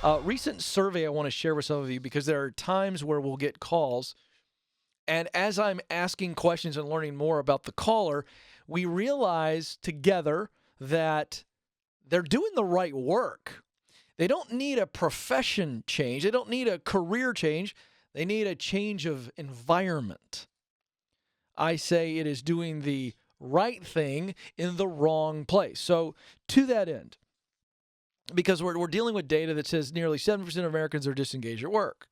Recent survey I want to share with some of you because there are times where we'll get calls, and as I'm asking questions and learning more about the caller, we realize together that they're doing the right work. They don't need a profession change. They don't need a career change. They need a change of environment. I say it is doing the right thing in the wrong place. So to that end, because we're dealing with data that says nearly 7% of Americans are disengaged at work.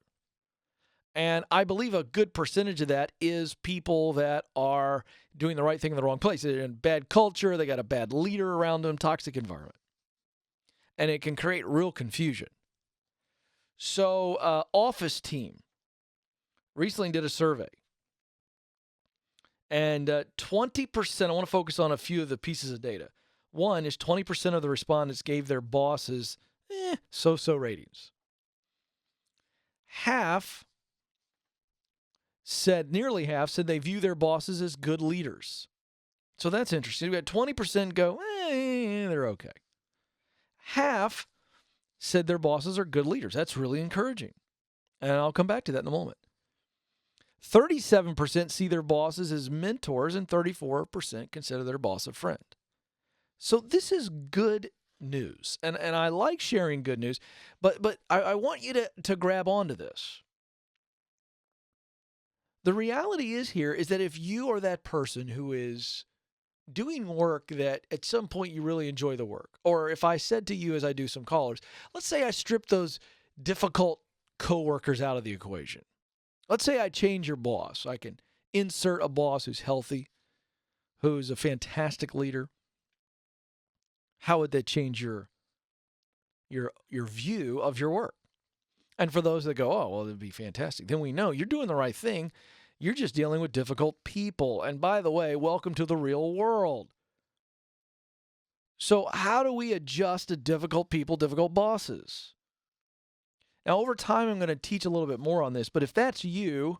And I believe a good percentage of that is people that are doing the right thing in the wrong place. They're in bad culture. They got a bad leader around them, toxic environment. And it can create real confusion. So Office Team recently did a survey. And 20%, I want to focus on a few of the pieces of data. One is 20% of the respondents gave their bosses so-so ratings. Nearly half said they view their bosses as good leaders. So that's interesting. We had 20% go, they're okay. Half said their bosses are good leaders. That's really encouraging. And I'll come back to that in a moment. 37% see their bosses as mentors, and 34% consider their boss a friend. So this is good news, and I like sharing good news, but I want you to grab onto this. The reality is that if you are that person who is doing work that at some point you really enjoy the work, or if I said to you as I do some callers, let's say I strip those difficult coworkers out of the equation. Let's say I change your boss. I can insert a boss who's healthy, who's a fantastic leader. How would that change your view of your work? And for those that go, oh, well, it'd be fantastic. Then we know you're doing the right thing. You're just dealing with difficult people. And by the way, welcome to the real world. So how do we adjust to difficult people, difficult bosses? Now, over time, I'm going to teach a little bit more on this, but if that's you,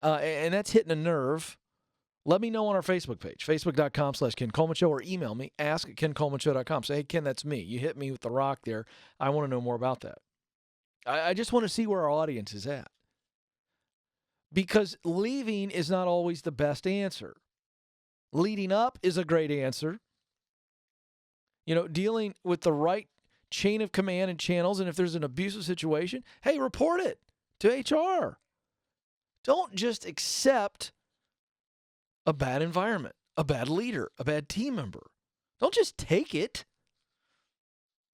and that's hitting a nerve, let me know on our Facebook page, facebook.com/Ken Coleman Show, or email me, ask@KenColemanShow.com. Say, hey, Ken, that's me. You hit me with the rock there. I want to know more about that. I just want to see where our audience is at. Because leaving is not always the best answer. Leading up is a great answer. You know, dealing with the right chain of command and channels, and if there's an abusive situation, hey, report it to HR. Don't just accept a bad environment, a bad leader, a bad team member. Don't just take it.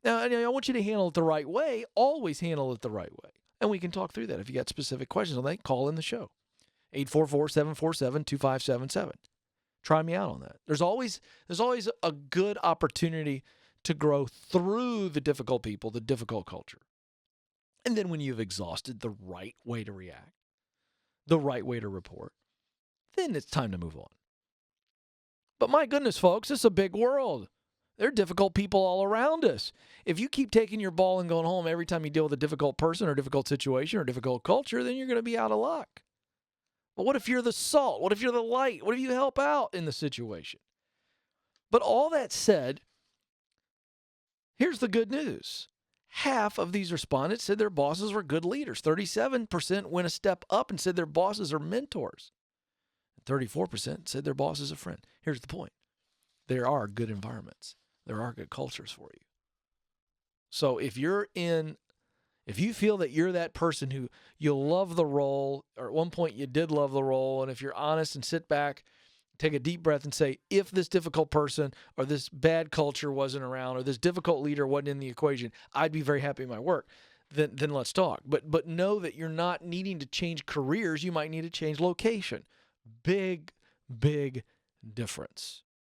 Now, I want you to handle it the right way. Always handle it the right way. And we can talk through that. If you got specific questions on that, call in the show. 844-747-2577. Try me out on that. There's always a good opportunity to grow through the difficult people, the difficult culture. And then when you've exhausted the right way to react, the right way to report, then it's time to move on. But my goodness, folks, it's a big world. There are difficult people all around us. If you keep taking your ball and going home every time you deal with a difficult person or difficult situation or difficult culture, then you're going to be out of luck. But what if you're the salt? What if you're the light? What if you help out in the situation? But all that said, here's the good news. Half of these respondents said their bosses were good leaders. 37% went a step up and said their bosses are mentors. 34% said their boss is a friend. Here's the point. There are good environments. There are good cultures for you. So if you feel that you're that person who you love the role, or at one point you did love the role, and if you're honest and sit back, take a deep breath and say, if this difficult person or this bad culture wasn't around or this difficult leader wasn't in the equation, I'd be very happy in my work. Then let's talk. But know that you're not needing to change careers. You might need to change location. Big difference.